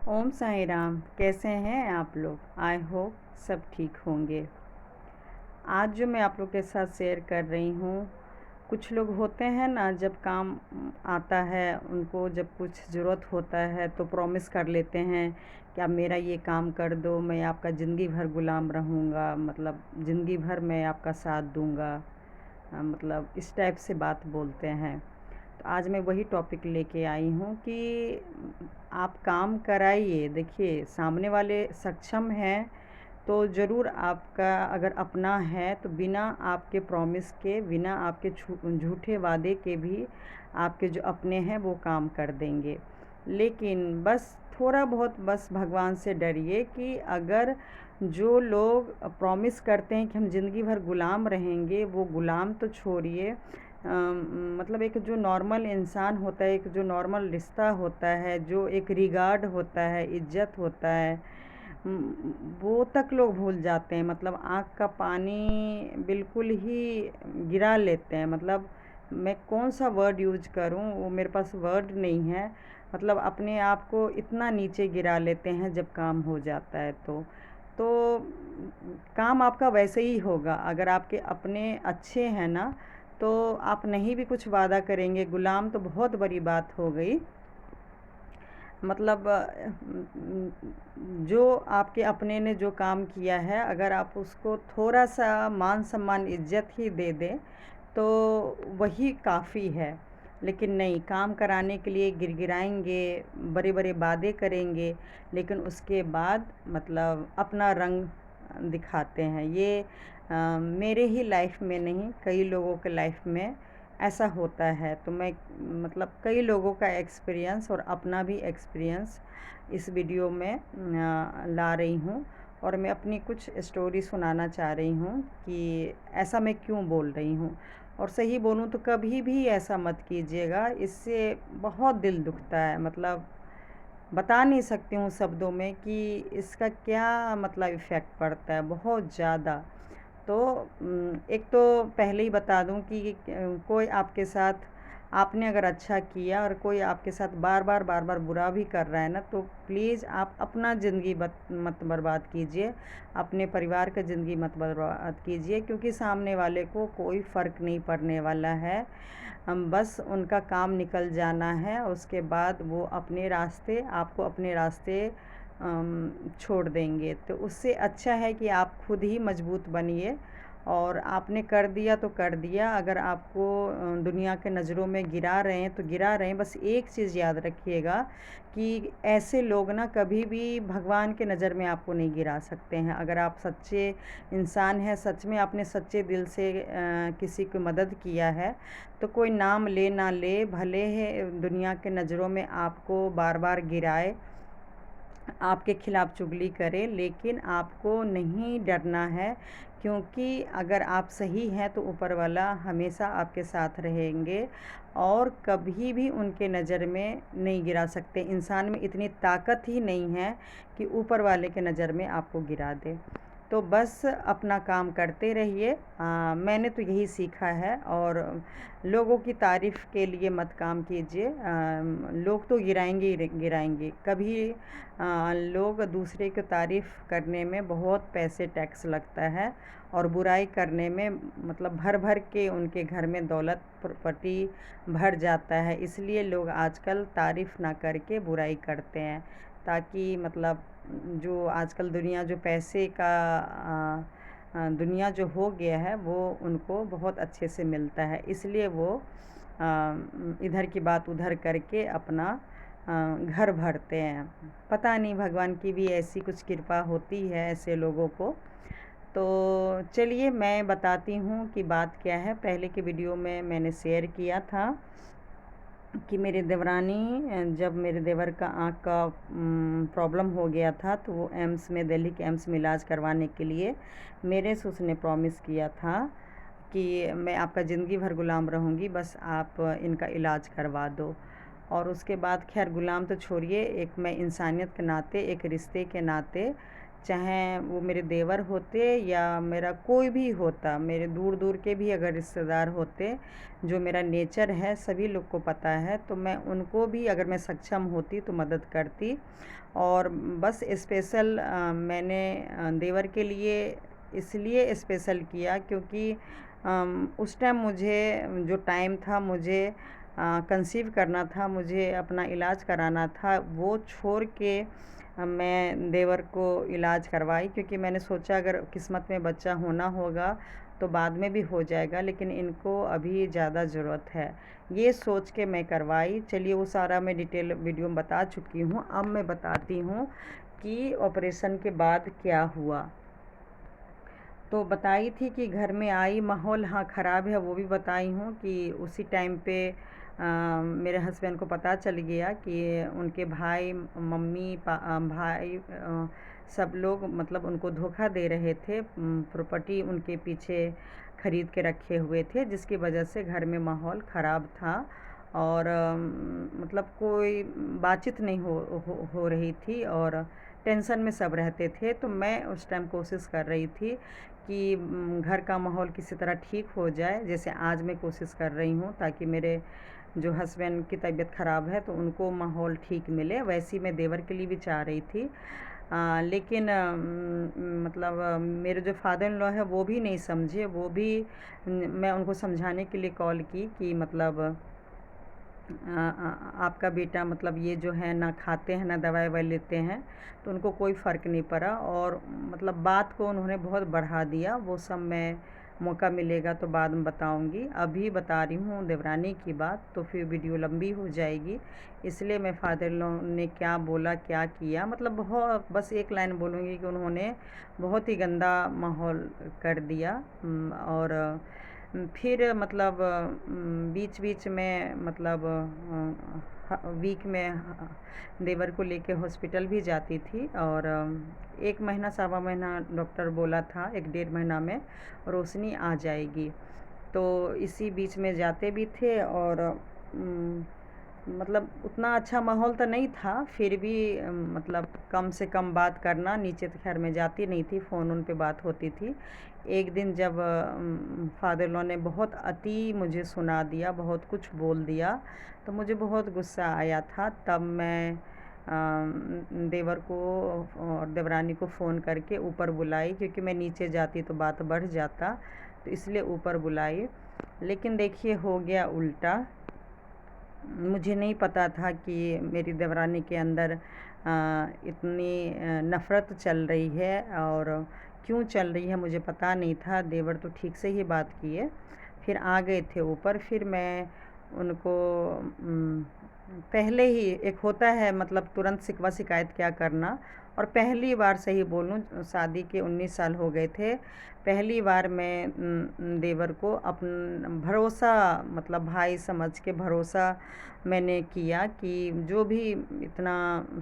ओम साई राम। कैसे हैं आप लोग? आई होप सब ठीक होंगे। आज जो मैं आप लोग के साथ शेयर कर रही हूँ, कुछ लोग होते हैं ना, जब काम आता है उनको, जब कुछ ज़रूरत होता है तो प्रॉमिस कर लेते हैं कि आप मेरा ये काम कर दो, मैं आपका ज़िंदगी भर गुलाम रहूँगा, मतलब ज़िंदगी भर मैं आपका साथ दूँगा। मतलब इस टाइप से बात बोलते हैं। तो आज मैं वही टॉपिक लेके आई हूँ कि आप काम कराइए। देखिए, सामने वाले सक्षम हैं तो ज़रूर आपका, अगर अपना है तो बिना आपके प्रॉमिस के, बिना आपके झूठे वादे के भी आपके जो अपने हैं वो काम कर देंगे। लेकिन बस थोड़ा बहुत बस भगवान से डरिए कि अगर जो लोग प्रॉमिस करते हैं कि हम ज़िंदगी भर गुलाम रहेंगे, वो गुलाम तो छोड़िए, मतलब एक जो नॉर्मल इंसान होता है, एक जो नॉर्मल रिश्ता होता है, जो एक रिगार्ड होता है, इज्जत होता है, वो तक लोग भूल जाते हैं। मतलब आँख का पानी बिल्कुल ही गिरा लेते हैं। मतलब मैं कौन सा वर्ड यूज करूं, वो मेरे पास वर्ड नहीं है। मतलब अपने आप को इतना नीचे गिरा लेते हैं जब काम हो जाता है तो काम आपका वैसे ही होगा। अगर आपके अपने अच्छे हैं ना, तो आप नहीं भी कुछ वादा करेंगे। गुलाम तो बहुत बड़ी बात हो गई। मतलब जो आपके अपने ने जो काम किया है, अगर आप उसको थोड़ा सा मान सम्मान इज्जत ही दे दें तो वही काफ़ी है। लेकिन नहीं, काम कराने के लिए गिड़गिड़ाएंगे, बड़े बड़े वादे करेंगे, लेकिन उसके बाद मतलब अपना रंग दिखाते हैं। ये मेरे ही लाइफ में नहीं, कई लोगों के लाइफ में ऐसा होता है। तो मैं मतलब कई लोगों का एक्सपीरियंस और अपना भी एक्सपीरियंस इस वीडियो में ला रही हूँ, और मैं अपनी कुछ स्टोरी सुनाना चाह रही हूँ कि ऐसा मैं क्यों बोल रही हूँ। और सही बोलूँ तो कभी भी ऐसा मत कीजिएगा, इससे बहुत दिल दुखता है। मतलब बता नहीं सकती हूँ शब्दों में कि इसका क्या मतलब इफ़ेक्ट पड़ता है, बहुत ज़्यादा। तो एक तो पहले ही बता दूं कि कोई आपके साथ, आपने अगर अच्छा किया और कोई आपके साथ बार बार बुरा भी कर रहा है ना, तो प्लीज़ आप अपना ज़िंदगी मत बर्बाद कीजिए, अपने परिवार का ज़िंदगी मत बर्बाद कीजिए, क्योंकि सामने वाले को कोई फ़र्क नहीं पड़ने वाला है। हम बस उनका काम निकल जाना है, उसके बाद वो अपने रास्ते, आपको अपने रास्ते छोड़ देंगे। तो उससे अच्छा है कि आप खुद ही मजबूत बनिए, और आपने कर दिया तो कर दिया। अगर आपको दुनिया के नज़रों में गिरा रहे हैं तो गिरा रहे हैं। बस एक चीज़ याद रखिएगा कि ऐसे लोग ना कभी भी भगवान के नज़र में आपको नहीं गिरा सकते हैं। अगर आप सच्चे इंसान हैं, सच में आपने सच्चे दिल से किसी की मदद किया है, तो कोई नाम ले ना ले, भले है दुनिया के नज़रों में आपको बार बार गिराए, आपके खिलाफ़ चुगली करे, लेकिन आपको नहीं डरना है। क्योंकि अगर आप सही हैं तो ऊपर वाला हमेशा आपके साथ रहेंगे, और कभी भी उनके नज़र में नहीं गिरा सकते। इंसान में इतनी ताकत ही नहीं है कि ऊपर वाले के नज़र में आपको गिरा दे। तो बस अपना काम करते रहिए। मैंने तो यही सीखा है। और लोगों की तारीफ़ के लिए मत काम कीजिए। लोग तो गिराएंगे ही गिराएंगे। कभी लोग दूसरे की तारीफ़ करने में बहुत पैसे टैक्स लगता है, और बुराई करने में मतलब भर भर के उनके घर में दौलत प्रॉपर्टी भर जाता है। इसलिए लोग आजकल तारीफ़ ना करके बुराई करते हैं, ताकि मतलब जो आजकल दुनिया, जो पैसे का दुनिया जो हो गया है, वो उनको बहुत अच्छे से मिलता है। इसलिए वो इधर की बात उधर करके अपना घर भरते हैं। पता नहीं, भगवान की भी ऐसी कुछ कृपा होती है ऐसे लोगों को। तो चलिए मैं बताती हूँ कि बात क्या है। पहले के वीडियो में मैंने शेयर किया था कि मेरे देवरानी, जब मेरे देवर का आँख का प्रॉब्लम हो गया था, तो वो एम्स में, दिल्ली के एम्स में इलाज करवाने के लिए मेरे से उसने प्रॉमिस किया था कि मैं आपका ज़िंदगी भर गुलाम रहूँगी, बस आप इनका इलाज करवा दो। और उसके बाद खैर गुलाम तो छोड़िए, एक मैं इंसानियत के नाते, एक रिश्ते के नाते चाहे वो मेरे देवर होते या मेरा कोई भी होता, मेरे दूर दूर के भी अगर रिश्तेदार होते, जो मेरा नेचर है सभी लोग को पता है, तो मैं उनको भी अगर मैं सक्षम होती तो मदद करती। और बस स्पेशल मैंने देवर के लिए इसलिए स्पेशल किया क्योंकि उस टाइम मुझे जो टाइम था, मुझे कंसीव करना था, मुझे अपना इलाज कराना था, वो छोड़ के मैं देवर को इलाज करवाई, क्योंकि मैंने सोचा अगर किस्मत में बच्चा होना होगा तो बाद में भी हो जाएगा, लेकिन इनको अभी ज़्यादा ज़रूरत है, ये सोच के मैं करवाई। चलिए वो सारा मैं डिटेल वीडियो में बता चुकी हूँ। अब मैं बताती हूँ कि ऑपरेशन के बाद क्या हुआ। तो बताई थी कि घर में आई, माहौल हाँ ख़राब है वो भी बताई हूँ कि उसी टाइम पे मेरे हस्बैंड को पता चल गया कि उनके भाई, मम्मी, भाई, सब लोग मतलब उनको धोखा दे रहे थे, प्रॉपर्टी उनके पीछे ख़रीद के रखे हुए थे, जिसकी वजह से घर में माहौल ख़राब था और मतलब कोई बातचीत नहीं हो रही थी और टेंशन में सब रहते थे। तो मैं उस टाइम कोशिश कर रही थी कि घर का माहौल किसी तरह ठीक हो जाए, जैसे आज मैं कोशिश कर रही हूँ, ताकि मेरे जो हस्बैंड की तबीयत ख़राब है तो उनको माहौल ठीक मिले, वैसी मैं देवर के लिए भी चाह रही थी। लेकिन मतलब मेरे जो फादर इन लॉ है वो भी नहीं समझे, वो भी मैं उनको समझाने के लिए कॉल की कि मतलब आपका बेटा मतलब ये जो है ना खाते हैं ना दवाई ववाई लेते हैं, तो उनको कोई फ़र्क नहीं पड़ा और मतलब बात को उन्होंने बहुत बढ़ा दिया। वो सब मैं मौका मिलेगा तो बाद में बताऊंगी, अभी बता रही हूँ देवरानी की बात, तो फिर वीडियो लंबी हो जाएगी, इसलिए मैं फादर इन लॉ ने क्या बोला क्या किया, मतलब बहुत बस एक लाइन बोलूँगी कि उन्होंने बहुत ही गंदा माहौल कर दिया। और फिर मतलब बीच बीच में मतलब वीक में देवर को लेके हॉस्पिटल भी जाती थी और 1 महीना सवा महीना डॉक्टर बोला था, 1 डेढ़ महीना में रोशनी आ जाएगी। तो इसी बीच में जाते भी थे और मतलब उतना अच्छा माहौल तो नहीं था, फिर भी मतलब कम से कम बात करना, नीचे तो खैर मैं जाती नहीं थी, फ़ोन उन पे बात होती थी। एक दिन जब फादर लॉ ने बहुत अति मुझे सुना दिया, बहुत कुछ बोल दिया, तो मुझे बहुत गुस्सा आया था। तब मैं देवर को और देवरानी को फ़ोन करके ऊपर बुलाई, क्योंकि मैं नीचे जाती तो बात बढ़ जाता, तो इसलिए ऊपर बुलाई। लेकिन देखिए हो गया उल्टा। मुझे नहीं पता था कि मेरी देवरानी के अंदर इतनी नफ़रत चल रही है और क्यों चल रही है मुझे पता नहीं था। देवर तो ठीक से ही बात किए, फिर आ गए थे ऊपर। फिर मैं उनको पहले ही एक होता है मतलब तुरंत शिकवा शिकायत क्या करना, और पहली बार सही बोलूँ शादी के 19 साल हो गए थे, पहली बार मैं देवर को अपन भरोसा मतलब भाई समझ के भरोसा मैंने किया कि जो भी इतना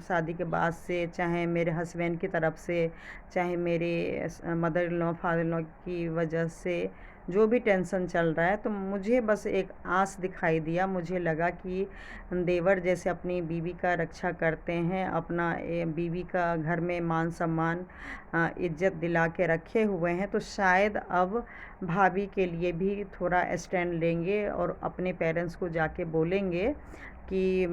शादी के बाद से, चाहे मेरे हस्बैंड की तरफ से, चाहे मेरे mother in law father in law की वजह से जो भी टेंशन चल रहा है, तो मुझे बस एक आस दिखाई दिया। मुझे लगा कि देवर जैसे अपनी बीवी का रक्षा करते हैं, अपना बीवी का घर में मान सम्मान इज्जत दिला के रखे हुए हैं, तो शायद अब भाभी के लिए भी थोड़ा स्टैंड लेंगे और अपने पेरेंट्स को जाके बोलेंगे कि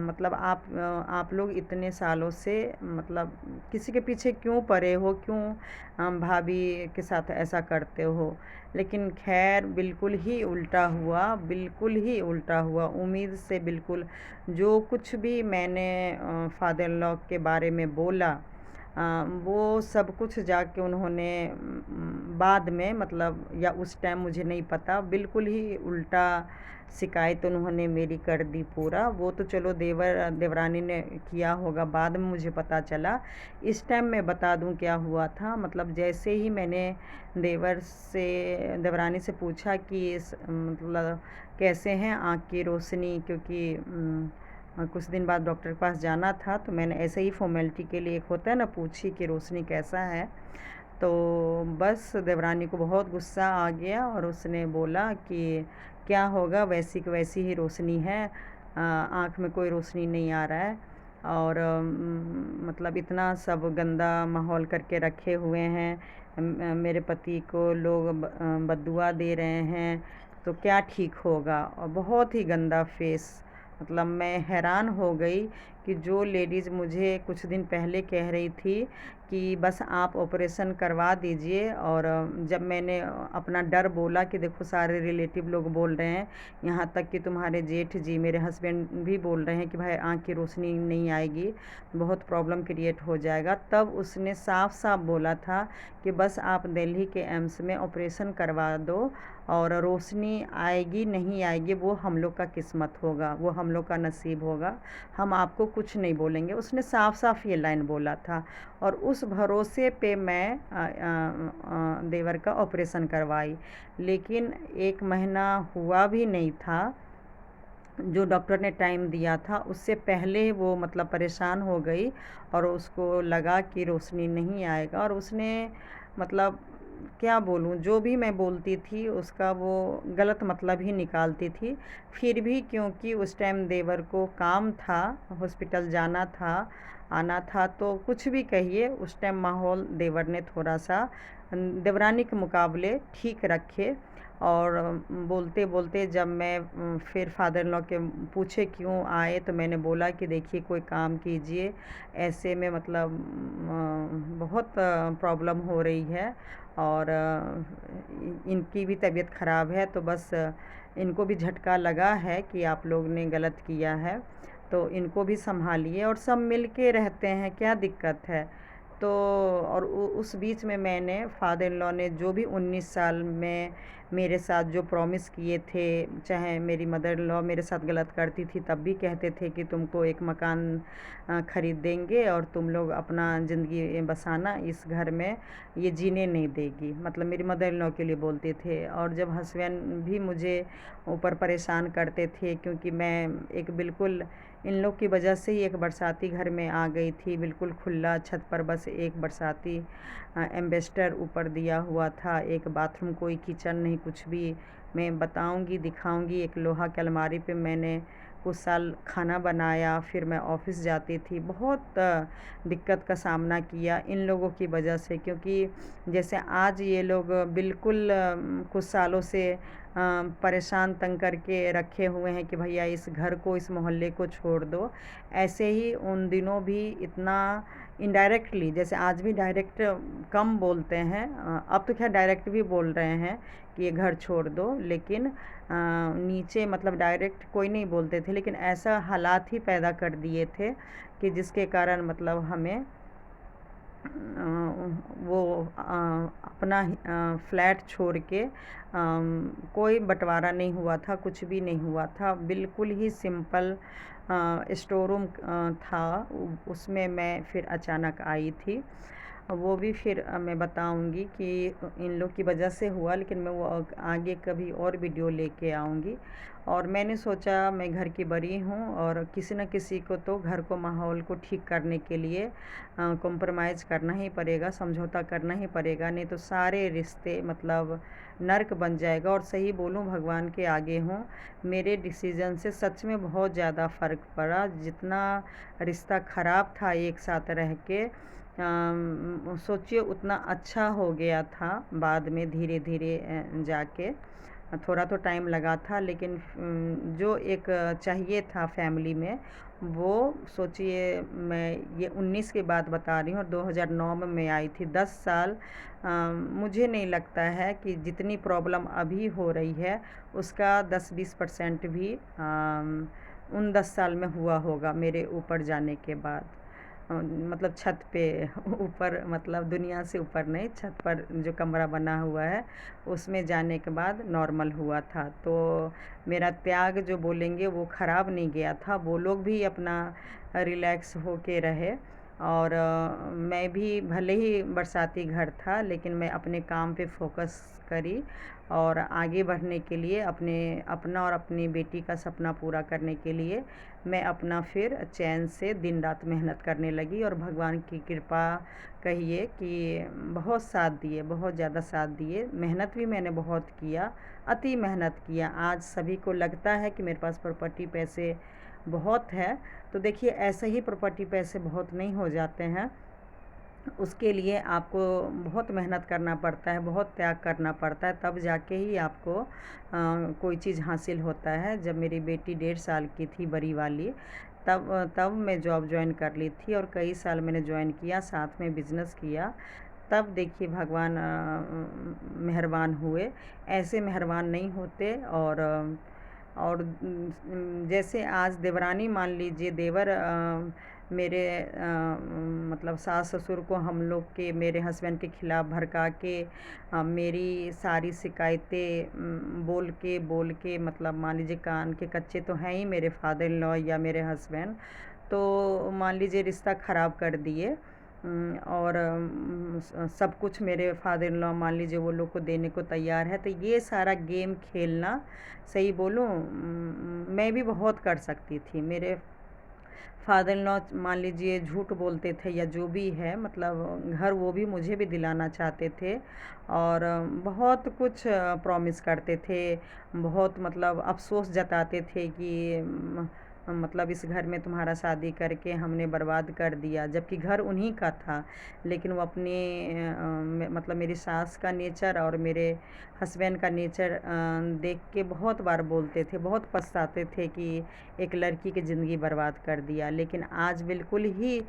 मतलब आप लोग इतने सालों से मतलब किसी के पीछे क्यों पड़े हो, क्यों भाभी के साथ ऐसा करते हो। लेकिन खैर बिल्कुल ही उल्टा हुआ, बिल्कुल ही उल्टा हुआ, उम्मीद से बिल्कुल। जो कुछ भी मैंने फादर इन लॉ के बारे में बोला, वो सब कुछ जाके उन्होंने बाद में मतलब, या उस टाइम मुझे नहीं पता, बिल्कुल ही उल्टा शिकायत उन्होंने मेरी कर दी पूरा। वो तो चलो देवरानी ने किया होगा, बाद में मुझे पता चला। इस टाइम मैं बता दूं क्या हुआ था। मतलब जैसे ही मैंने देवरानी से पूछा कि मतलब कैसे हैं आँख की रोशनी, क्योंकि कुछ दिन बाद डॉक्टर के पास जाना था, तो मैंने ऐसे ही फॉर्मेलिटी के लिए, एक होता है ना, पूछी कि रोशनी कैसा है। तो बस देवरानी को बहुत गुस्सा आ गया और उसने बोला कि क्या होगा, वैसी की वैसी ही रोशनी है, आँख में कोई रोशनी नहीं आ रहा है। और मतलब इतना सब गंदा माहौल करके रखे हुए हैं। मेरे पति को लोग बद्दुआ दे रहे हैं, तो क्या ठीक होगा। और बहुत ही गंदा फेस, मतलब मैं हैरान हो गई कि जो लेडीज़ मुझे कुछ दिन पहले कह रही थी कि बस आप ऑपरेशन करवा दीजिए, और जब मैंने अपना डर बोला कि देखो सारे रिलेटिव लोग बोल रहे हैं, यहाँ तक कि तुम्हारे जेठ जी मेरे हस्बैंड भी बोल रहे हैं कि भाई आँख की रोशनी नहीं आएगी, बहुत प्रॉब्लम क्रिएट हो जाएगा, तब उसने साफ साफ बोला था कि बस आप दिल्ली के एम्स में ऑपरेशन करवा दो, और रोशनी आएगी नहीं आएगी वो हम लोग का किस्मत होगा, वो हम लोग का नसीब होगा, हम आपको कुछ नहीं बोलेंगे। उसने साफ साफ ये लाइन बोला था, और उस भरोसे पे मैं देवर का ऑपरेशन करवाई। लेकिन 1 महीना हुआ भी नहीं था, जो डॉक्टर ने टाइम दिया था उससे पहले वो मतलब परेशान हो गई, और उसको लगा कि रोशनी नहीं आएगा, और उसने मतलब क्या बोलूँ, जो भी मैं बोलती थी उसका वो गलत मतलब ही निकालती थी। फिर भी क्योंकि उस टाइम देवर को काम था, हॉस्पिटल जाना था, आना था, तो कुछ भी कहिए उस टाइम माहौल देवर ने थोड़ा सा देवरानी के मुकाबले ठीक रखे। और बोलते बोलते जब मैं फिर फादर इन लॉ के पूछे क्यों आए, तो मैंने बोला कि देखिए कोई काम कीजिए, ऐसे में मतलब बहुत प्रॉब्लम हो रही है, और इनकी भी तबीयत ख़राब है, तो बस इनको भी झटका लगा है कि आप लोग ने गलत किया है, तो इनको भी संभालिए, और सब मिल के रहते हैं, क्या दिक्कत है। तो और उस बीच में मैंने फादर इन लॉ ने जो भी 19 साल में मेरे साथ जो प्रॉमिस किए थे, चाहे मेरी मदर इन लॉ मेरे साथ गलत करती थी तब भी कहते थे कि तुमको एक मकान ख़रीद देंगे, और तुम लोग अपना ज़िंदगी बसाना, इस घर में ये जीने नहीं देगी, मतलब मेरी मदर इन लॉ के लिए बोलते थे। और जब हस्बैंड भी मुझे ऊपर परेशान करते थे, क्योंकि मैं एक बिल्कुल इन लोग की वजह से ही एक बरसाती घर में आ गई थी, बिल्कुल खुला छत पर बस एक बरसाती एम्बेस्टर ऊपर दिया हुआ था, एक बाथरूम, कोई किचन नहीं, कुछ भी। मैं बताऊंगी, दिखाऊंगी, एक लोहा की अलमारी पे मैंने कुछ साल खाना बनाया, फिर मैं ऑफिस जाती थी। बहुत दिक्कत का सामना किया इन लोगों की वजह से, क्योंकि जैसे आज ये लोग बिल्कुल कुछ सालों से परेशान तंग करके रखे हुए हैं कि भैया इस घर को, इस मोहल्ले को छोड़ दो, ऐसे ही उन दिनों भी इतना इनडायरेक्टली, जैसे आज भी डायरेक्ट कम बोलते हैं, अब तो खैर डायरेक्ट भी बोल रहे हैं कि ये घर छोड़ दो, लेकिन नीचे मतलब डायरेक्ट कोई नहीं बोलते थे, लेकिन ऐसा हालात ही पैदा कर दिए थे कि जिसके कारण मतलब हमें वो अपना फ्लैट छोड़ के कोई बंटवारा नहीं हुआ था, कुछ भी नहीं हुआ था, बिल्कुल ही सिंपल स्टोर रूम था, उसमें मैं फिर अचानक आई थी। वो भी फिर मैं बताऊंगी कि इन लोग की वजह से हुआ, लेकिन मैं वो आगे कभी और वीडियो लेके आऊँगी। और मैंने सोचा मैं घर की बड़ी हूँ, और किसी न किसी को तो घर को, माहौल को ठीक करने के लिए कॉम्प्रोमाइज़ करना ही पड़ेगा, समझौता करना ही पड़ेगा, नहीं तो सारे रिश्ते मतलब नर्क बन जाएगा। और सही बोलूँ, भगवान के आगे हूँ, मेरे डिसीज़न से सच में बहुत ज़्यादा फ़र्क पड़ा। जितना रिश्ता ख़राब था एक साथ रह के, सोचिए उतना अच्छा हो गया था बाद में, धीरे धीरे जाके। थोड़ा तो टाइम लगा था, लेकिन जो एक चाहिए था फैमिली में, वो सोचिए, मैं ये 19 की बात बता रही हूँ, और 2009 में मैं आई थी। 10 साल मुझे नहीं लगता है कि जितनी प्रॉब्लम अभी हो रही है उसका 10-20% भी उन 10 साल में हुआ होगा मेरे ऊपर जाने के बाद। मतलब छत पे ऊपर, मतलब दुनिया से ऊपर नहीं, छत पर जो कमरा बना हुआ है उसमें जाने के बाद नॉर्मल हुआ था। तो मेरा त्याग जो बोलेंगे वो ख़राब नहीं गया था, वो लोग भी अपना रिलैक्स हो के रहे, और मैं भी भले ही बरसाती घर था, लेकिन मैं अपने काम पे फोकस करी, और आगे बढ़ने के लिए, अपना और अपनी बेटी का सपना पूरा करने के लिए मैं अपना फिर चैन से दिन रात मेहनत करने लगी। और भगवान की कृपा कहिए कि बहुत साथ दिए, बहुत ज़्यादा साथ दिए। मेहनत भी मैंने बहुत किया, अति मेहनत किया। आज सभी को लगता है कि मेरे पास प्रॉपर्टी, पैसे बहुत है, तो तो देखिए ऐसे ही प्रॉपर्टी पैसे बहुत नहीं हो जाते हैं। उसके लिए आपको बहुत मेहनत करना पड़ता है, बहुत त्याग करना पड़ता है, तब जाके ही आपको कोई चीज़ हासिल होता है। जब मेरी बेटी 1.5 साल की थी बड़ी वाली, तब मैं जॉब जॉइन कर ली थी और कई साल मैंने जॉइन किया, साथ में बिज़नेस किया। तब देखिए भगवान मेहरबान हुए, ऐसे मेहरबान नहीं होते। और जैसे आज देवरानी मान लीजिए, देवर मेरे मतलब सास ससुर को हम लोग के, मेरे हस्बैंड के खिलाफ़ भड़का के मेरी सारी शिकायतें बोल के मतलब मान लीजिए, कान के कच्चे तो हैं ही मेरे फादर इन लॉ या मेरे हस्बैंड, तो मान लीजिए रिश्ता ख़राब कर दिए। और सब कुछ मेरे फादर इन लॉ मान लीजिए वो लोग को देने को तैयार है। तो ये सारा गेम खेलना, सही बोलूँ, मैं भी बहुत कर सकती थी। मेरे फादर इन लॉ मान लीजिए झूठ बोलते थे या जो भी है, मतलब घर वो भी मुझे भी दिलाना चाहते थे और बहुत कुछ प्रॉमिस करते थे। बहुत मतलब अफ़सोस जताते थे कि मतलब इस घर में तुम्हारा शादी करके हमने बर्बाद कर दिया, जबकि घर उन्हीं का था। लेकिन वो अपने मतलब मेरी सास का नेचर और मेरे हस्बैंड का नेचर देख के बहुत बार बोलते थे, बहुत पछताते थे कि एक लड़की की ज़िंदगी बर्बाद कर दिया। लेकिन आज बिल्कुल ही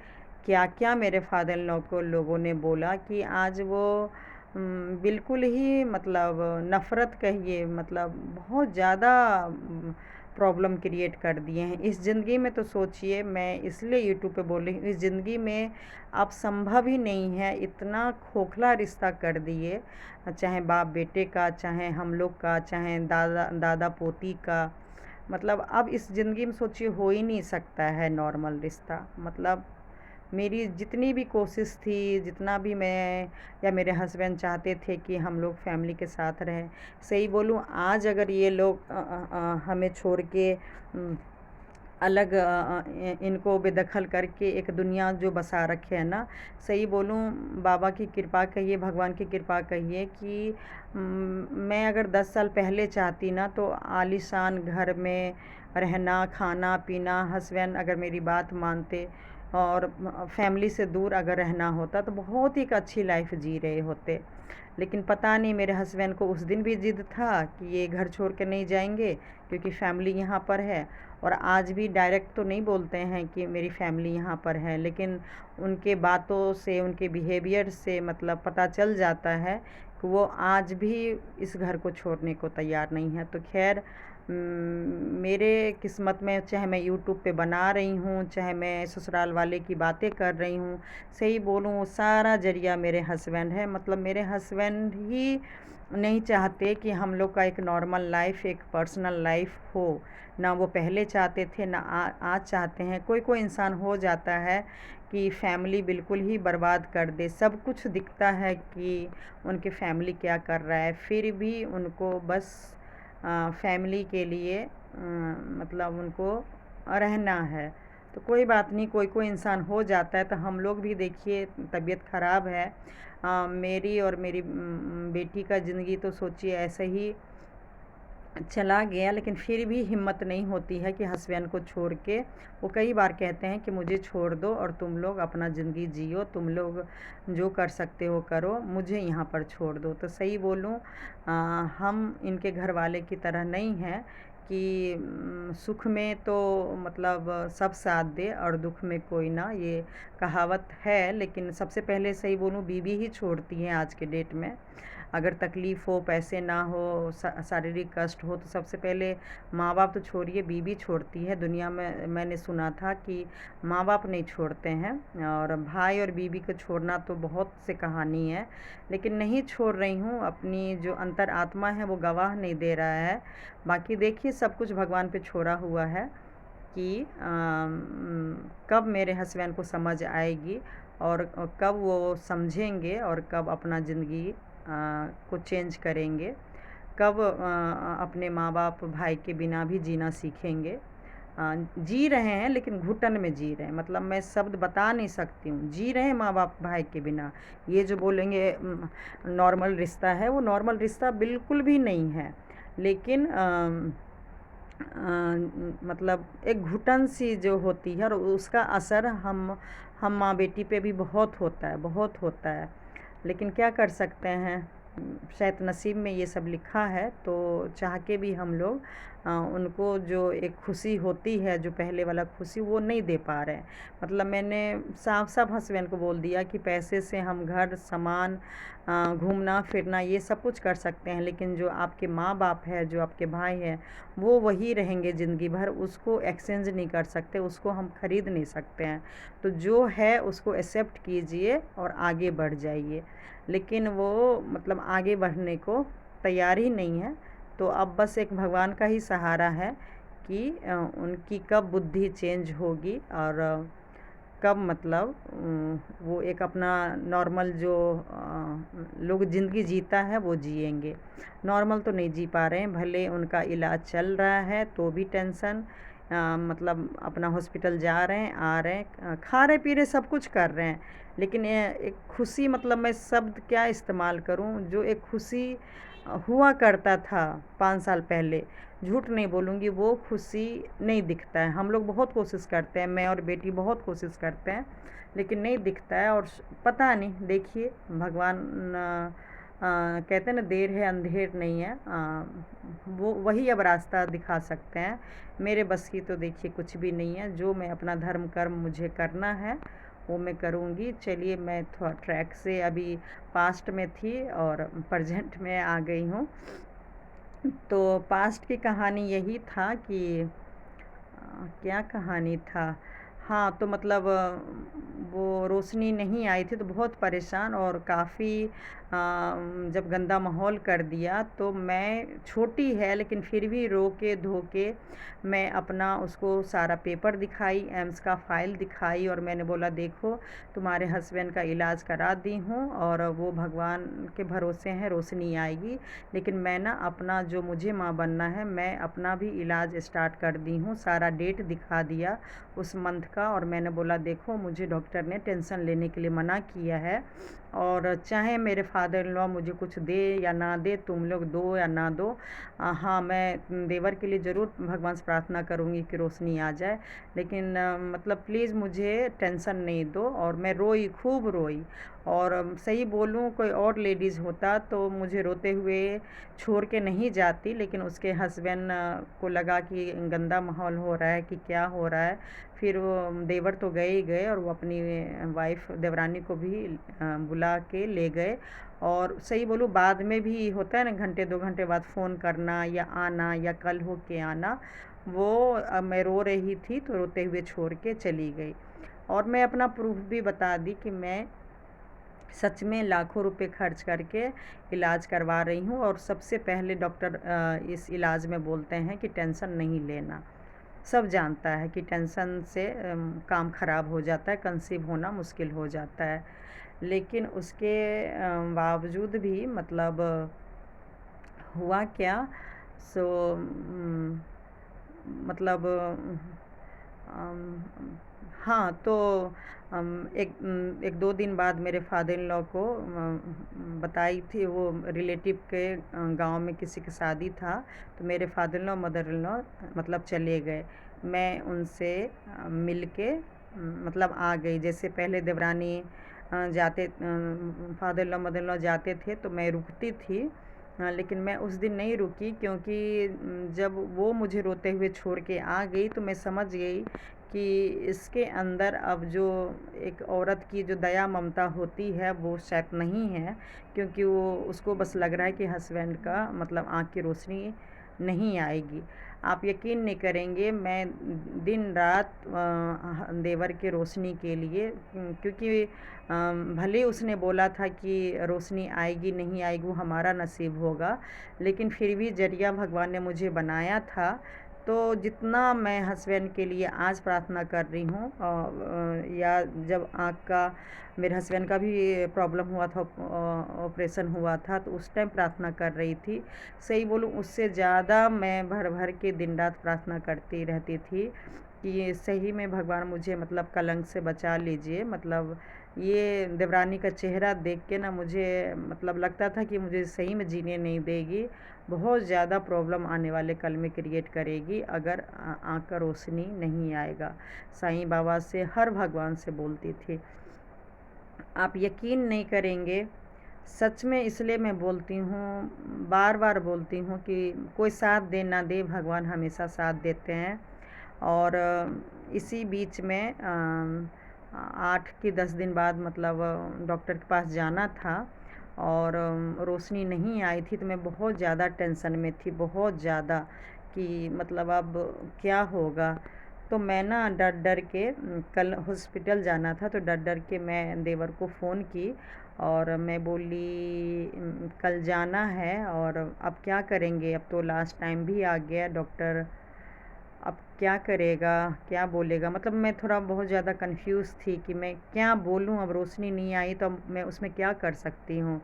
क्या-क्या मेरे फादर इन लॉ को लोगों ने बोला कि आज वो बिल्कुल ही मतलब नफ़रत कहिए, मतलब बहुत ज़्यादा प्रॉब्लम क्रिएट कर दिए हैं इस ज़िंदगी में। तो सोचिए, मैं इसलिए यूट्यूब पे बोल रही हूँ, इस ज़िंदगी में अब संभव ही नहीं है, इतना खोखला रिश्ता कर दिए, चाहे बाप बेटे का, चाहे हम लोग का, चाहे दादा पोती का। मतलब अब इस ज़िंदगी में सोचिए हो ही नहीं सकता है नॉर्मल रिश्ता। मतलब मेरी जितनी भी कोशिश थी, जितना भी मैं या मेरे हस्बैंड चाहते थे कि हम लोग फैमिली के साथ रहें, सही बोलूँ, आज अगर ये लोग हमें छोड़ के अलग इनको बेदखल करके एक दुनिया जो बसा रखे हैं ना, सही बोलूँ, बाबा की कृपा कहिए, भगवान की कृपा कहिए कि मैं अगर 10 साल पहले चाहती ना, तो आलीशान घर में रहना, खाना पीना, हस्बैंड अगर मेरी बात मानते और फैमिली से दूर अगर रहना होता, तो बहुत ही एक अच्छी लाइफ जी रहे होते। लेकिन पता नहीं मेरे हस्बैंड को उस दिन भी ज़िद था कि ये घर छोड़ के नहीं जाएंगे, क्योंकि फैमिली यहाँ पर है। और आज भी डायरेक्ट तो नहीं बोलते हैं कि मेरी फैमिली यहाँ पर है, लेकिन उनके बातों से, उनके बिहेवियर से मतलब पता चल जाता है कि वो आज भी इस घर को छोड़ने को तैयार नहीं है। तो खैर, मेरे किस्मत में, चाहे मैं यूट्यूब पे बना रही हूँ, चाहे मैं ससुराल वाले की बातें कर रही हूँ, सही बोलूँ, वो सारा ज़रिया मेरे हस्बैंड है। मतलब मेरे हस्बैंड ही नहीं चाहते कि हम लोग का एक नॉर्मल लाइफ, एक पर्सनल लाइफ हो। ना वो पहले चाहते थे, ना आज चाहते हैं। कोई इंसान हो जाता है कि फैमिली बिल्कुल ही बर्बाद कर दे, सब कुछ दिखता है कि उनकी फैमिली क्या कर रहा है, फिर भी उनको बस फैमिली के लिए मतलब उनको रहना है। तो कोई बात नहीं, कोई इंसान हो जाता है। तो हम लोग भी देखिए, तबीयत ख़राब है मेरी और मेरी बेटी का ज़िंदगी तो सोचिए ऐसे ही चला गया। लेकिन फिर भी हिम्मत नहीं होती है कि हस्बैंड को छोड़ के, वो कई बार कहते हैं कि मुझे छोड़ दो और तुम लोग अपना ज़िंदगी जियो, तुम लोग जो कर सकते हो करो, मुझे यहाँ पर छोड़ दो। तो सही बोलूँ, हम इनके घर वाले की तरह नहीं हैं कि सुख में तो मतलब सब साथ दे और दुख में कोई ना, ये कहावत है। लेकिन सबसे पहले सही बोलूँ, बीवी ही छोड़ती है आज के डेट में। अगर तकलीफ़ हो, पैसे ना हो, शारीरिक कष्ट हो, तो सबसे पहले माँ बाप तो छोड़िए, बीवी छोड़ती है। दुनिया में मैंने सुना था कि माँ बाप नहीं छोड़ते हैं, और भाई और बीवी को छोड़ना तो बहुत से कहानी है, लेकिन नहीं छोड़ रही हूँ। अपनी जो अंतर आत्मा है वो गवाह नहीं दे रहा है। बाकी देखिए, सब कुछ भगवान पे छोड़ा हुआ है कि कब मेरे हस्बैंड को समझ आएगी और कब वो समझेंगे और कब अपना ज़िंदगी को चेंज करेंगे, कब अपने माँ बाप भाई के बिना भी जीना सीखेंगे। जी रहे हैं लेकिन घुटन में जी रहे हैं, मतलब मैं शब्द बता नहीं सकती हूँ। जी रहे हैं माँ बाप भाई के बिना। ये जो बोलेंगे नॉर्मल रिश्ता है, वो नॉर्मल रिश्ता बिल्कुल भी नहीं है। लेकिन मतलब एक घुटन सी जो होती है और उसका असर हम माँ बेटी पे भी बहुत होता है, बहुत होता है। लेकिन क्या कर सकते हैं, शायद नसीब में ये सब लिखा है, तो चाह के भी हम लोग उनको जो एक खुशी होती है, जो पहले वाला खुशी, वो नहीं दे पा रहे हैं। मतलब मैंने साफ साफ हस्बैंड को बोल दिया कि पैसे से हम घर, सामान, घूमना फिरना ये सब कुछ कर सकते हैं, लेकिन जो आपके माँ बाप है, जो आपके भाई हैं, वो वही रहेंगे ज़िंदगी भर, उसको एक्सचेंज नहीं कर सकते, उसको हम ख़रीद नहीं सकते हैं। तो जो है उसको एक्सेप्ट कीजिए और आगे बढ़ जाइए। लेकिन वो मतलब आगे बढ़ने को तैयार ही नहीं है। तो अब बस एक भगवान का ही सहारा है कि उनकी कब बुद्धि चेंज होगी और कब मतलब वो एक अपना नॉर्मल जो लोग ज़िंदगी जीता है वो जिएंगे। नॉर्मल तो नहीं जी पा रहे हैं, भले उनका इलाज चल रहा है तो भी टेंशन, मतलब अपना हॉस्पिटल जा रहे हैं, आ रहे हैं, खा रहे पी रहे, सब कुछ कर रहे हैं, लेकिन ये एक खुशी, मतलब मैं शब्द क्या इस्तेमाल करूं, जो एक खुशी हुआ करता था 5 साल पहले, झूठ नहीं बोलूँगी, वो खुशी नहीं दिखता है। हम लोग बहुत कोशिश करते हैं, मैं और बेटी बहुत कोशिश करते हैं, लेकिन नहीं दिखता है। और पता नहीं, देखिए भगवान कहते हैं ना, देर है अंधेर नहीं है, वो वही अब रास्ता दिखा सकते हैं। मेरे बस की तो देखिए कुछ भी नहीं है। जो मैं अपना धर्म कर्म मुझे करना है वो मैं करूँगी। चलिए, मैं थोड़ा ट्रैक से अभी पास्ट में थी और प्रेजेंट में आ गई हूँ। तो पास्ट की कहानी यही था कि क्या कहानी था, हाँ, तो मतलब वो रोशनी नहीं आई थी तो बहुत परेशान और काफ़ी जब गंदा माहौल कर दिया, तो मैं, छोटी है लेकिन फिर भी रो के धो के मैं अपना उसको सारा पेपर दिखाई, एम्स का फ़ाइल दिखाई, और मैंने बोला देखो तुम्हारे हस्बैंड का इलाज करा दी हूँ और वो भगवान के भरोसे हैं, रोशनी आएगी, लेकिन मैं ना अपना जो मुझे माँ बनना है, मैं अपना भी इलाज स्टार्ट कर दी हूँ। सारा डेट दिखा दिया उस मंथ का, और मैंने बोला देखो मुझे डॉक्टर ने टेंशन लेने के लिए मना किया है, और चाहे मेरे फादर इन लॉ मुझे कुछ दे या ना दे, तुम लोग दो या ना दो, हाँ, मैं देवर के लिए ज़रूर भगवान से प्रार्थना करूँगी कि रोशनी आ जाए, लेकिन मतलब प्लीज़ मुझे टेंशन नहीं दो। और मैं रोई, खूब रोई, और सही बोलूँ कोई और लेडीज़ होता तो मुझे रोते हुए छोड़ के नहीं जाती, लेकिन उसके हस्बैंड को लगा कि गंदा माहौल हो रहा है, कि क्या हो रहा है। फिर वो देवर तो गए ही गए, और वो अपनी वाइफ देवरानी को भी बुला के ले गए। और सही बोलूँ, बाद में भी होता है ना, घंटे 2 घंटे बाद फ़ोन करना या आना या कल हो के आना, वो मैं रो रही थी तो रोते हुए छोड़ के चली गई। और मैं अपना प्रूफ भी बता दी कि मैं सच में लाखों रुपए खर्च करके इलाज करवा रही हूँ, और सबसे पहले डॉक्टर इस इलाज में बोलते हैं कि टेंशन नहीं लेना। सब जानता है कि टेंशन से काम ख़राब हो जाता है, कंसीव होना मुश्किल हो जाता है, लेकिन उसके बावजूद भी मतलब हुआ क्या, सो मतलब अम, हाँ, तो एक 2 दिन बाद मेरे फादर इन लॉ को बताई थी, वो रिलेटिव के गांव में किसी की शादी था, तो मेरे father in law, mother in law मतलब चले गए। मैं उनसे मिल के मतलब आ गई। जैसे पहले देवरानी जाते, father in law mother in law जाते थे तो मैं रुकती थी, लेकिन मैं उस दिन नहीं रुकी, क्योंकि जब वो मुझे रोते हुए छोड़ के आ गई तो मैं समझ गई कि इसके अंदर अब जो एक औरत की जो दया ममता होती है वो शायद नहीं है, क्योंकि वो, उसको बस लग रहा है कि हस्बैंड का मतलब आँख की रोशनी नहीं आएगी। आप यकीन नहीं करेंगे, मैं दिन रात देवर के रोशनी के लिए, क्योंकि भले उसने बोला था कि रोशनी आएगी नहीं आएगी वो हमारा नसीब होगा, लेकिन फिर भी जरिया भगवान ने मुझे बनाया था। तो जितना मैं हस्बैंड के लिए आज प्रार्थना कर रही हूँ, या जब आँख का, मेरे हस्बैंड का भी प्रॉब्लम हुआ था, ऑपरेशन हुआ था, तो उस टाइम प्रार्थना कर रही थी। सही बोलूँ, उससे ज़्यादा मैं भर भर के दिन रात प्रार्थना करती रहती थी कि सही में भगवान मुझे मतलब कलंक से बचा लीजिए। मतलब ये देवरानी का चेहरा देख के ना मुझे मतलब लगता था कि मुझे सही में जीने नहीं देगी। बहुत ज़्यादा प्रॉब्लम आने वाले कल में क्रिएट करेगी अगर आँख का रोशनी नहीं आएगा। साईं बाबा से, हर भगवान से बोलती थी। आप यकीन नहीं करेंगे, सच में इसलिए मैं बोलती हूँ, बार बार बोलती हूँ कि कोई साथ दे ना दे, भगवान हमेशा साथ देते हैं। और इसी बीच में 8 कि 10 दिन बाद मतलब डॉक्टर के पास जाना था और रोशनी नहीं आई थी, तो मैं बहुत ज़्यादा टेंशन में थी, बहुत ज़्यादा, कि मतलब अब क्या होगा। तो मैं ना डर डर के कल हॉस्पिटल जाना था, तो डर डर के मैं देवर को फ़ोन की और मैं बोली कल जाना है और अब क्या करेंगे, अब तो लास्ट टाइम भी आ गया, डॉक्टर अब क्या करेगा, क्या बोलेगा। मतलब मैं थोड़ा बहुत ज़्यादा कंफ्यूज थी कि मैं क्या बोलूँ। अब रोशनी नहीं आई तो अब मैं उसमें क्या कर सकती हूँ।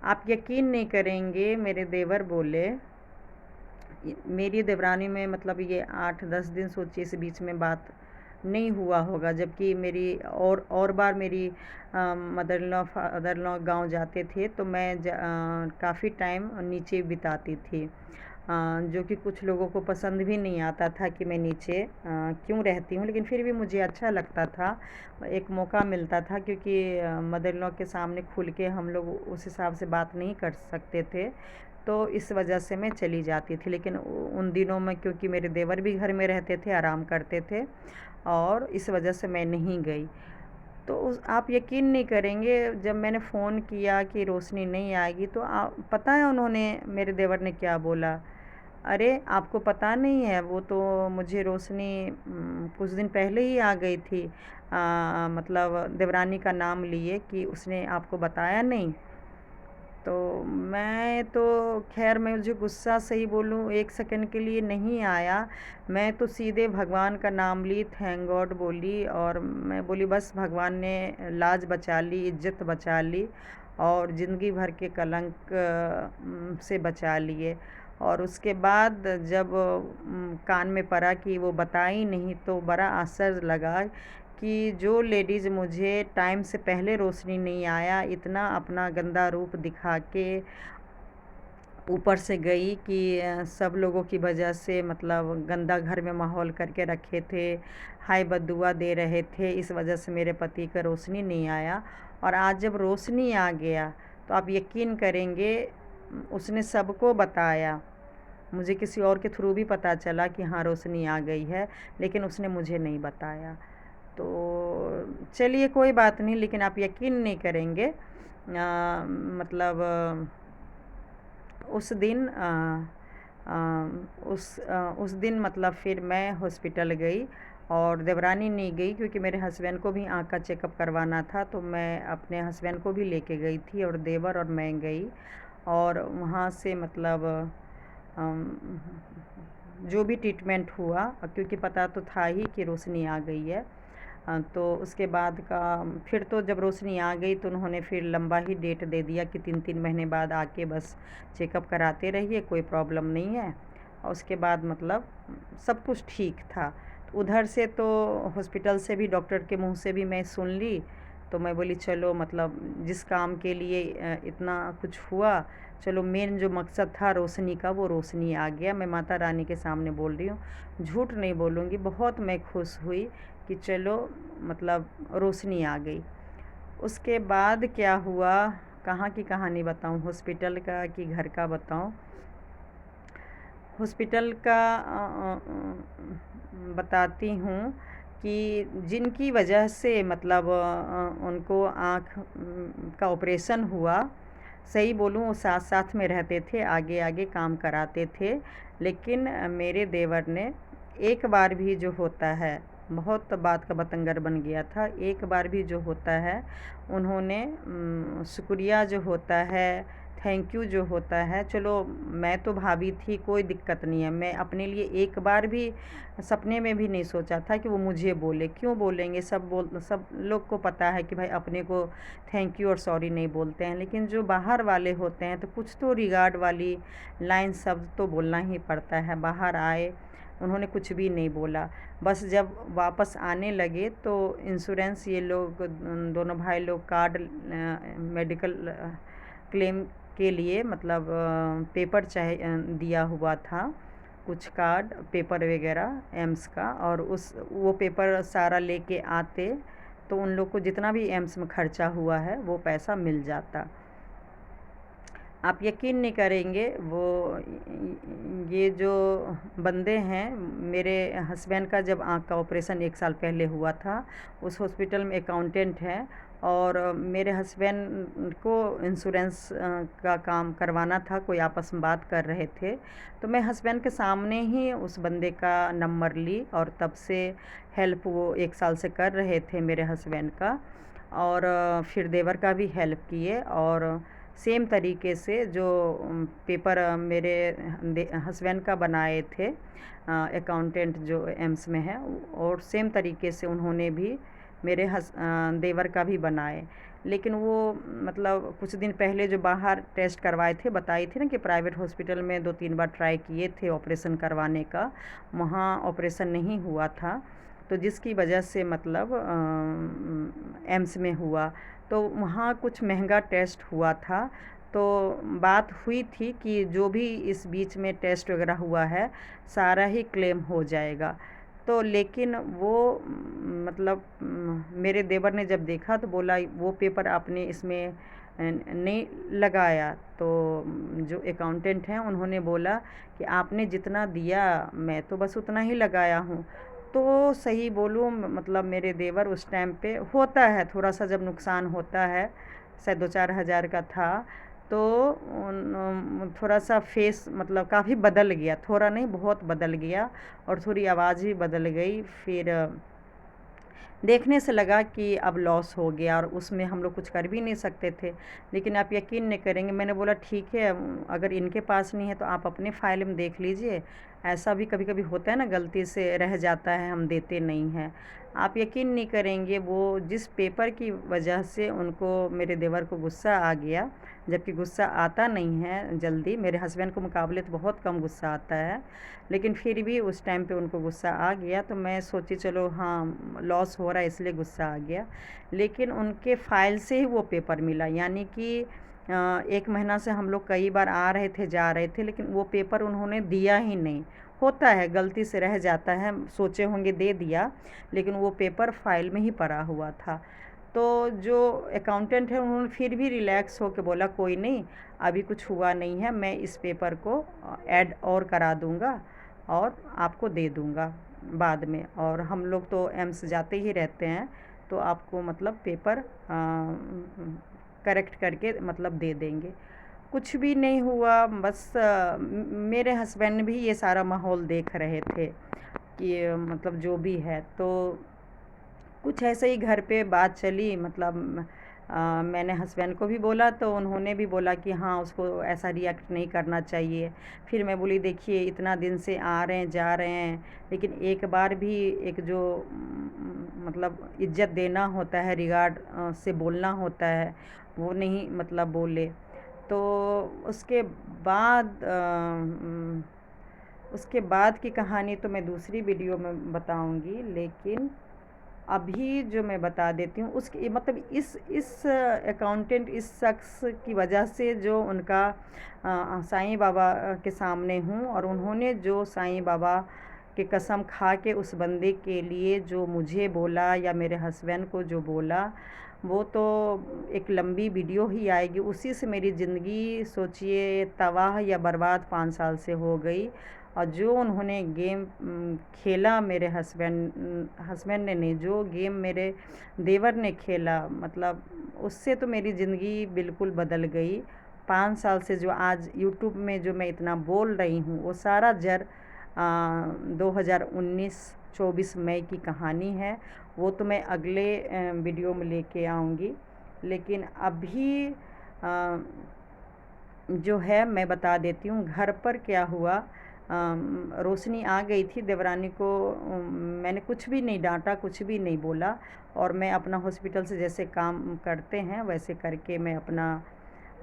आप यकीन नहीं करेंगे, मेरे देवर बोले, मेरी देवरानी में मतलब ये 8-10 दिन सोचिए इस बीच में बात नहीं हुआ होगा, जबकि मेरी और बार मेरी mother in law father in law गाँव जाते थे तो मैं काफ़ी टाइम नीचे बिताती थी, जो कि कुछ लोगों को पसंद भी नहीं आता था कि मैं नीचे क्यों रहती हूँ, लेकिन फिर भी मुझे अच्छा लगता था। एक मौका मिलता था क्योंकि मदर इन लॉ के सामने खुल के हम लोग उस हिसाब से बात नहीं कर सकते थे, तो इस वजह से मैं चली जाती थी। लेकिन उन दिनों में क्योंकि मेरे देवर भी घर में रहते थे, आराम करते थे, और इस वजह से मैं नहीं गई। तो आप यकीन नहीं करेंगे, जब मैंने फ़ोन किया कि रोशनी नहीं आएगी तो पता है उन्होंने, मेरे देवर ने क्या बोला, अरे आपको पता नहीं है, वो तो मुझे रोशनी कुछ दिन पहले ही आ गई थी, मतलब देवरानी का नाम लिए कि उसने आपको बताया नहीं। तो मैं तो खैर, मैं मुझे गुस्सा सही बोलूँ 1 सेकंड के लिए नहीं आया। मैं तो सीधे भगवान का नाम ली, थैंक गॉड बोली, और मैं बोली बस भगवान ने लाज बचा ली, इज़्ज़त बचा ली और ज़िंदगी भर के कलंक से बचा लिए। और उसके बाद जब कान में पड़ा कि वो बताई नहीं, तो बड़ा आश्चर्य लगा कि जो लेडीज़ मुझे टाइम से पहले रोशनी नहीं आया, इतना अपना गंदा रूप दिखा के ऊपर से गई कि सब लोगों की वजह से मतलब गंदा घर में माहौल करके रखे थे, हाय बददुआ दे रहे थे, इस वजह से मेरे पति का रोशनी नहीं आया। और आज जब रोशनी आ गया तो आप यकीन करेंगे, उसने सबको बताया। मुझे किसी और के थ्रू भी पता चला कि हाँ रोशनी आ गई है, लेकिन उसने मुझे नहीं बताया। तो चलिए कोई बात नहीं, लेकिन आप यकीन नहीं करेंगे, मतलब उस दिन उस दिन मतलब फिर मैं हॉस्पिटल गई और देवरानी नहीं गई क्योंकि मेरे हस्बैंड को भी आँख का चेकअप करवाना था, तो मैं अपने हस्बैंड को भी लेके गई थी और देवर और मैं गई। और वहाँ से मतलब जो भी ट्रीटमेंट हुआ, क्योंकि पता तो था ही कि रोशनी आ गई है, तो उसके बाद का फिर तो जब रोशनी आ गई तो उन्होंने फिर लंबा ही डेट दे दिया कि 3-3 महीने बाद आके बस चेकअप कराते रहिए, कोई प्रॉब्लम नहीं है। और उसके बाद मतलब सब कुछ ठीक था। उधर से तो हॉस्पिटल से भी, डॉक्टर के मुंह से भी मैं सुन ली, तो मैं बोली चलो मतलब जिस काम के लिए इतना कुछ हुआ, चलो मेन जो मकसद था रोशनी का, वो रोशनी आ गया। मैं माता रानी के सामने बोल रही हूँ, झूठ नहीं बोलूँगी, बहुत मैं खुश हुई कि चलो मतलब रोशनी आ गई। उसके बाद क्या हुआ, कहाँ की कहानी बताऊँ, हॉस्पिटल का कि घर का बताऊँ। हॉस्पिटल का बताती हूँ कि जिनकी वजह से मतलब उनको आँख का ऑपरेशन हुआ, सही बोलूँ वो साथ साथ में रहते थे, आगे आगे काम कराते थे, लेकिन मेरे देवर ने एक बार भी जो होता है, बहुत बात का बतंगर बन गया था, एक बार भी जो होता है उन्होंने शुक्रिया जो होता है, थैंक यू जो होता है, चलो मैं तो भाभी थी, कोई दिक्कत नहीं है, मैं अपने लिए एक बार भी सपने में भी नहीं सोचा था कि वो मुझे बोले। क्यों बोलेंगे, सब लोग को पता है कि भाई अपने को थैंक यू और सॉरी नहीं बोलते हैं, लेकिन जो बाहर वाले होते हैं तो कुछ तो रिगार्ड वाली लाइन शब्द तो बोलना ही पड़ता है। बाहर आए उन्होंने कुछ भी नहीं बोला। बस जब वापस आने लगे तो इंश्योरेंस ये लोग दोनों भाई लोग कार्ड मेडिकल क्लेम के लिए मतलब पेपर दिया हुआ था, कुछ कार्ड पेपर वगैरह एम्स का, और उस वो पेपर सारा लेके आते तो उन लोग को जितना भी एम्स में खर्चा हुआ है वो पैसा मिल जाता। आप यकीन नहीं करेंगे, वो ये जो बंदे हैं, मेरे हस्बैंड का जब आँख का ऑपरेशन 1 साल पहले हुआ था, उस हॉस्पिटल में अकाउंटेंट है, और मेरे हस्बैंड को इंश्योरेंस का काम करवाना था, कोई आपस में बात कर रहे थे, तो मैं हस्बैंड के सामने ही उस बंदे का नंबर ली, और तब से हेल्प वो 1 साल से कर रहे थे मेरे हस्बैंड का, और फिर देवर का भी हेल्प किए, और सेम तरीके से जो पेपर मेरे हस्बैंड का बनाए थे अकाउंटेंट जो एम्स में है, और सेम तरीके से उन्होंने भी मेरे देवर का भी बनाए। लेकिन वो मतलब कुछ दिन पहले जो बाहर टेस्ट करवाए थे, बताई थी ना कि प्राइवेट हॉस्पिटल में 2-3 बार ट्राई किए थे ऑपरेशन करवाने का, वहाँ ऑपरेशन नहीं हुआ था, तो जिसकी वजह से मतलब एम्स में हुआ, तो वहाँ कुछ महंगा टेस्ट हुआ था। तो बात हुई थी कि जो भी इस बीच में टेस्ट वगैरह हुआ है सारा ही क्लेम हो जाएगा। तो लेकिन वो मतलब मेरे देवर ने जब देखा तो बोला वो पेपर आपने इसमें नहीं लगाया। तो जो अकाउंटेंट हैं उन्होंने बोला कि आपने जितना दिया मैं तो बस उतना ही लगाया हूँ। तो सही बोलूँ मतलब मेरे देवर उस टाइम पे होता है थोड़ा सा, जब नुकसान होता है शायद 2-4 हज़ार का था, तो थोड़ा सा फेस मतलब काफ़ी बदल गया, थोड़ा नहीं बहुत बदल गया, और थोड़ी आवाज़ भी बदल गई। फिर देखने से लगा कि अब लॉस हो गया, और उसमें हम लोग कुछ कर भी नहीं सकते थे। लेकिन आप यकीन नहीं करेंगे, मैंने बोला ठीक है, अगर इनके पास नहीं है तो आप अपने फ़ाइल में देख लीजिए, ऐसा भी कभी कभी होता है ना, गलती से रह जाता है, हम देते नहीं हैं। आप यकीन नहीं करेंगे, वो जिस पेपर की वजह से उनको, मेरे देवर को गुस्सा आ गया, जबकि गुस्सा आता नहीं है जल्दी, मेरे हस्बैंड के मुकाबले तो बहुत कम गुस्सा आता है, लेकिन फिर भी उस टाइम पे उनको गुस्सा आ गया। तो मैं सोची चलो हाँ लॉस हो रहा है इसलिए गुस्सा आ गया, लेकिन उनके फ़ाइल से ही वो पेपर मिला। यानी कि 1 महीना से हम लोग कई बार आ रहे थे जा रहे थे, लेकिन वो पेपर उन्होंने दिया ही नहीं। होता है गलती से रह जाता है, सोचे होंगे दे दिया, लेकिन वो पेपर फ़ाइल में ही पड़ा हुआ था। तो जो अकाउंटेंट है उन्होंने फिर भी रिलैक्स होकर बोला कोई नहीं, अभी कुछ हुआ नहीं है, मैं इस पेपर को ऐड और करा दूंगा और आपको दे दूंगा बाद में, और हम लोग तो एम्स जाते ही रहते हैं, तो आपको मतलब पेपर करेक्ट करके मतलब दे देंगे। कुछ भी नहीं हुआ, बस मेरे हस्बैंड भी ये सारा माहौल देख रहे थे कि मतलब जो भी है, तो कुछ ऐसे ही घर पे बात चली। मतलब मैंने हस्बैंड को भी बोला तो उन्होंने भी बोला कि हाँ उसको ऐसा रिएक्ट नहीं करना चाहिए। फिर मैं बोली देखिए इतना दिन से आ रहे हैं जा रहे हैं, लेकिन एक बार भी एक जो मतलब इज्जत देना होता है, रिगार्ड से बोलना होता है, वो नहीं मतलब बोले। तो उसके बाद उसके बाद की कहानी तो मैं दूसरी वीडियो में बताऊंगी, लेकिन अभी जो मैं बता देती हूँ उसकी मतलब इस अकाउंटेंट, इस शख्स की वजह से जो उनका साईं बाबा के सामने हूँ, और उन्होंने जो साईं बाबा की कसम खा के उस बंदे के लिए जो मुझे बोला या मेरे हस्बैंड को जो बोला, वो तो एक लंबी वीडियो ही आएगी। उसी से मेरी ज़िंदगी सोचिए तबाह या बर्बाद 5 साल से हो गई। और जो उन्होंने गेम खेला, मेरे हस्बैंड ने नहीं, जो गेम मेरे देवर ने खेला, मतलब उससे तो मेरी ज़िंदगी बिल्कुल बदल गई। 5 साल से जो आज यूट्यूब में जो मैं इतना बोल रही हूँ, वो सारा 2019-24 मई की कहानी है। वो तो मैं अगले वीडियो में लेके आऊँगी, लेकिन अभी जो है मैं बता देती हूँ घर पर क्या हुआ। रोशनी आ गई थी देवरानी को, मैंने कुछ भी नहीं डांटा, कुछ भी नहीं बोला, और मैं अपना हॉस्पिटल से जैसे काम करते हैं वैसे करके मैं अपना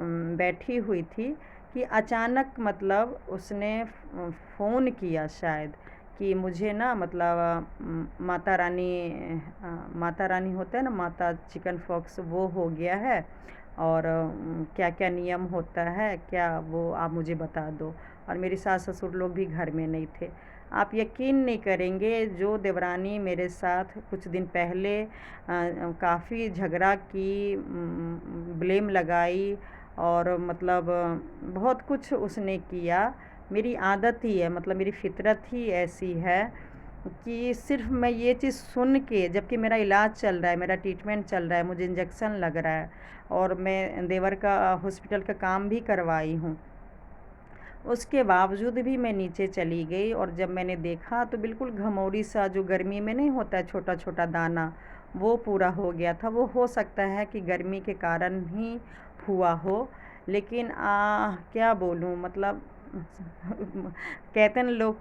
बैठी हुई थी कि अचानक मतलब उसने फ़ोन किया शायद कि मुझे ना मतलब माता रानी होता है ना, माता चिकन पॉक्स, वो हो गया है। और क्या क्या नियम होता है क्या, वो आप मुझे बता दो। और मेरी सास ससुर लोग भी घर में नहीं थे। आप यकीन नहीं करेंगे, जो देवरानी मेरे साथ कुछ दिन पहले काफ़ी झगड़ा की, ब्लेम लगाई, और मतलब बहुत कुछ उसने किया। मेरी आदत ही है, मतलब मेरी फितरत ही ऐसी है कि सिर्फ मैं ये चीज़ सुन के, जबकि मेरा इलाज चल रहा है, मेरा ट्रीटमेंट चल रहा है, मुझे इंजेक्शन लग रहा है, और मैं देवर का हॉस्पिटल का काम भी करवाई हूँ, उसके बावजूद भी मैं नीचे चली गई। और जब मैंने देखा तो बिल्कुल घमौरी सा, जो गर्मी में नहीं होता है छोटा छोटा दाना, वो पूरा हो गया था। वो हो सकता है कि गर्मी के कारण ही हुआ हो, लेकिन क्या बोलूँ, मतलब कहते हैं ना लोग,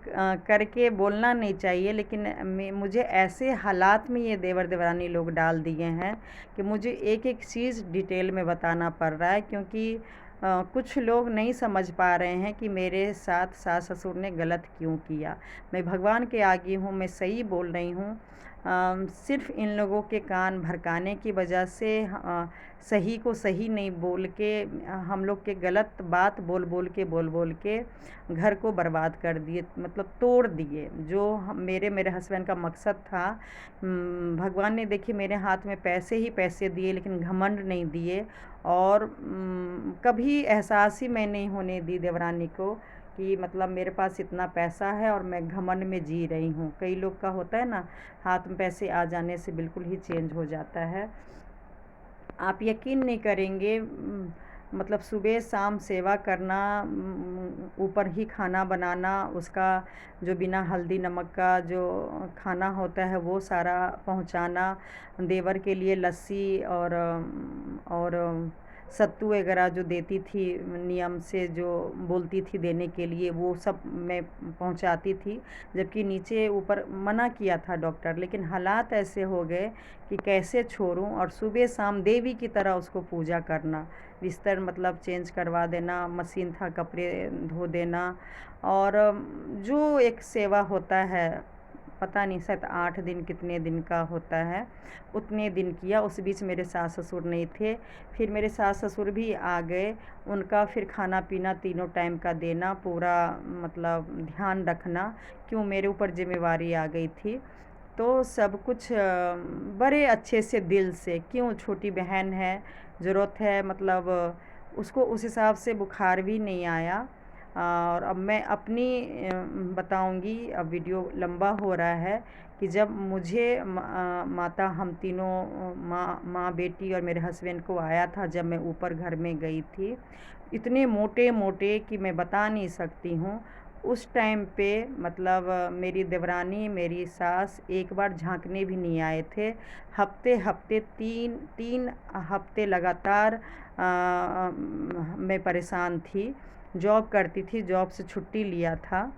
करके बोलना नहीं चाहिए, लेकिन मुझे ऐसे हालात में ये देवर देवरानी लोग डाल दिए हैं कि मुझे एक एक चीज़ डिटेल में बताना पड़ रहा है, क्योंकि कुछ लोग नहीं समझ पा रहे हैं कि मेरे साथ सास ससुर ने गलत क्यों किया। मैं भगवान के आगे हूँ, मैं सही बोल रही हूँ। सिर्फ इन लोगों के कान भड़काने की वजह से सही को सही नहीं बोल के, हम लोग के गलत बात बोल बोल के घर को बर्बाद कर दिए, मतलब तोड़ दिए। जो मेरे हस्बैंड का मकसद था, भगवान ने देखिए मेरे हाथ में पैसे ही पैसे दिए, लेकिन घमंड नहीं दिए। और कभी एहसास ही मैं नहीं होने दी देवरानी को कि मतलब मेरे पास इतना पैसा है और मैं घमंड में जी रही हूँ। कई लोग का होता है ना, हाथ में पैसे आ जाने से बिल्कुल ही चेंज हो जाता है। आप यकीन नहीं करेंगे, मतलब सुबह शाम सेवा करना, ऊपर ही खाना बनाना, उसका जो बिना हल्दी नमक का जो खाना होता है वो सारा पहुंचाना, देवर के लिए लस्सी और सत्तू वगैरह जो देती थी नियम से, जो बोलती थी देने के लिए, वो सब मैं पहुंचाती थी। जबकि नीचे ऊपर मना किया था डॉक्टर, लेकिन हालात ऐसे हो गए कि कैसे छोड़ूं। और सुबह शाम देवी की तरह उसको पूजा करना, बिस्तर मतलब चेंज करवा देना, मशीन था कपड़े धो देना, और जो एक सेवा होता है, पता नहीं शायद 8 दिन कितने दिन का होता है, उतने दिन किया। उस बीच मेरे सास ससुर नहीं थे। फिर मेरे सास ससुर भी आ गए, उनका फिर खाना पीना तीनों टाइम का देना, पूरा मतलब ध्यान रखना, क्यों मेरे ऊपर जिम्मेवारी आ गई थी। तो सब कुछ बड़े अच्छे से दिल से, क्यों छोटी बहन है, ज़रूरत है, मतलब उसको उस हिसाब से बुखार भी नहीं आया। और अब मैं अपनी बताऊंगी, अब वीडियो लंबा हो रहा है, कि जब मुझे माता, हम तीनों माँ बेटी और मेरे हस्बैंड को आया था, जब मैं ऊपर घर में गई थी, इतने मोटे मोटे कि मैं बता नहीं सकती हूँ। उस टाइम पे मतलब मेरी देवरानी, मेरी सास एक बार झांकने भी नहीं आए थे। हफ्ते हफ्ते 3 हफ्ते लगातार मैं परेशान थी। जॉब करती थी, जॉब से छुट्टी लिया था।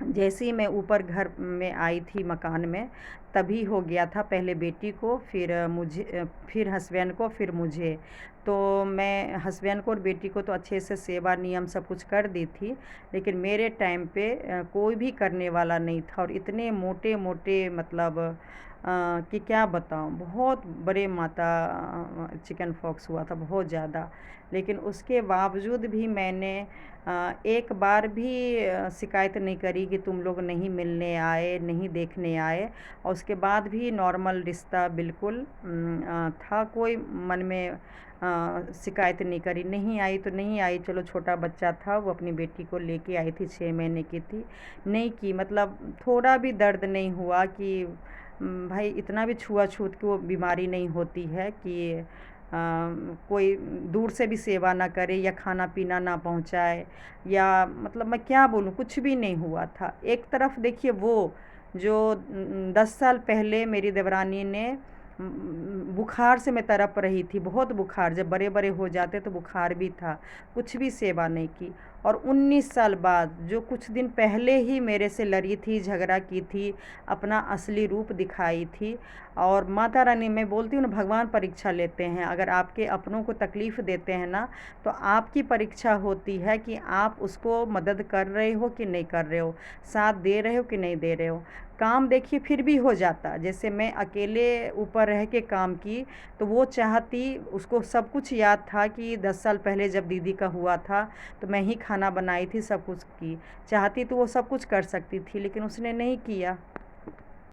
जैसे ही मैं ऊपर घर में आई थी मकान में, तभी हो गया था, पहले बेटी को, फिर मुझे, फिर हस्बैंड को, फिर मुझे। तो मैं हस्बैंड को और बेटी को तो अच्छे से सेवा नियम सब कुछ कर दी थी, लेकिन मेरे टाइम पे कोई भी करने वाला नहीं था। और इतने मोटे मोटे, मतलब कि क्या बताऊँ, बहुत बड़े माता चिकन पॉक्स हुआ था, बहुत ज़्यादा। लेकिन उसके बावजूद भी मैंने एक बार भी शिकायत नहीं करी कि तुम लोग नहीं मिलने आए, नहीं देखने आए। और उसके बाद भी नॉर्मल रिश्ता बिल्कुल था, कोई मन में शिकायत नहीं करी। नहीं आई तो नहीं आई, चलो छोटा बच्चा था, वो अपनी बेटी को लेके आई थी, 6 महीने की थी, नहीं की, मतलब थोड़ा भी दर्द नहीं हुआ कि भाई इतना भी छुआछूत की वो बीमारी नहीं होती है कि कोई दूर से भी सेवा ना करे या खाना पीना ना पहुंचाए, या मतलब मैं क्या बोलूँ, कुछ भी नहीं हुआ था। एक तरफ देखिए, वो जो 10 साल पहले मेरी देवरानी ने बुखार से मैं तड़प रही थी, बहुत बुखार, जब बड़े बड़े हो जाते तो बुखार भी था, कुछ भी सेवा नहीं की। और 19 साल बाद जो कुछ दिन पहले ही मेरे से लड़ी थी, झगड़ा की थी, अपना असली रूप दिखाई थी। और माता रानी, मैं बोलती हूँ ना, भगवान परीक्षा लेते हैं। अगर आपके अपनों को तकलीफ़ देते हैं ना, तो आपकी परीक्षा होती है कि आप उसको मदद कर रहे हो कि नहीं कर रहे हो, साथ दे रहे हो कि नहीं दे रहे हो। काम देखिए फिर भी हो जाता, जैसे मैं अकेले ऊपर रह के काम की, तो वो चाहती, उसको सब कुछ याद था कि 10 साल पहले जब दीदी का हुआ था तो मैं ही खाना बनाई थी, सब कुछ की। चाहती तो वो सब कुछ कर सकती थी, लेकिन उसने नहीं किया।